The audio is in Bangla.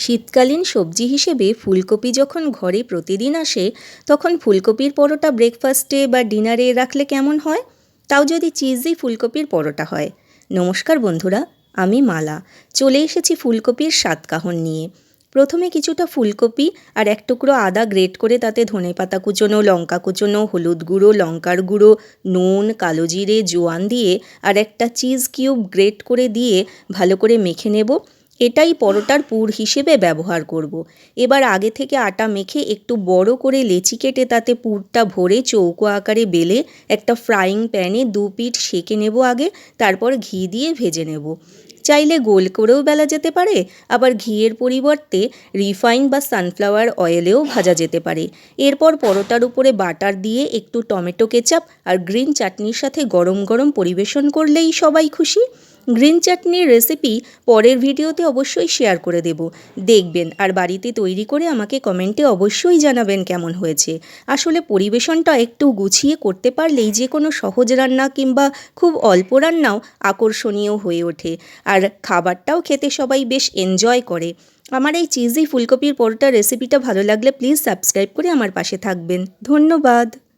শীতকালীন সবজি হিসেবে ফুলকপি যখন ঘরে প্রতিদিন আসে তখন ফুলকপির পরোটা ব্রেকফাস্টে বা ডিনারে রাখলে কেমন হয়? তাও যদি চিজই ফুলকপির পরোটা হয়। নমস্কার বন্ধুরা, আমি মালা। চলে এসেছি ফুলকপির সাতকাহন নিয়ে। প্রথমে কিছুটা ফুলকপি আর এক টুকরো আদা গ্রেট করে তাতে ধনেপাতা কুচোনো, লঙ্কা কুচোনো, হলুদ গুঁড়ো, লঙ্কার গুঁড়ো, নুন, কালো জিরে, জোয়ান দিয়ে আর একটা চিজ কিউব গ্রেট করে দিয়ে ভালো করে মেখে নেব। এটাই পরোটার পুর হিসেবে ব্যবহার করব। এবার আগে থেকে আটা মেখে একটু বড় করে লেচি কেটে তাতে পুরটা ভরে চৌকো আকারে বেলে একটা ফ্রাইং প্যানে 2 পিঠ সেঁকে নেব আগে, তারপর ঘি দিয়ে ভেজে নেব। চাইলে গোল করেও বেলা যেতে পারে, আবার ঘিয়ের পরিবর্তে রিফাইন বা সানফ্লাওয়ার অয়েলেও ভাজা যেতে পারে। এরপর পরোটার উপরে বাটার দিয়ে একটু টমেটো কেচাপ আর গ্রিন চাটনির সাথে গরম গরম পরিবেশন করলেই সবাই খুশি। গ্রিন চাটনির রেসিপি পরের ভিডিওতে অবশ্যই শেয়ার করে দেব, দেখবেন আর বাড়িতে তৈরি করে আমাকে কমেন্টে অবশ্যই জানাবেন কেমন হয়েছে। আসলে পরিবেশনটা একটু গুছিয়ে করতে পারলেই যে কোনো সহজ রান্না কিংবা খুব অল্প রান্নাও আকর্ষণীয় হয়ে ওঠে, আর খাবারটাও খেতে সবাই বেশ এনজয় করে। আমার এই চিজি ফুলকপির পরোটা রেসিপিটা ভালো লাগলে প্লিজ সাবস্ক্রাইব করে আমার পাশে থাকবেন। ধন্যবাদ।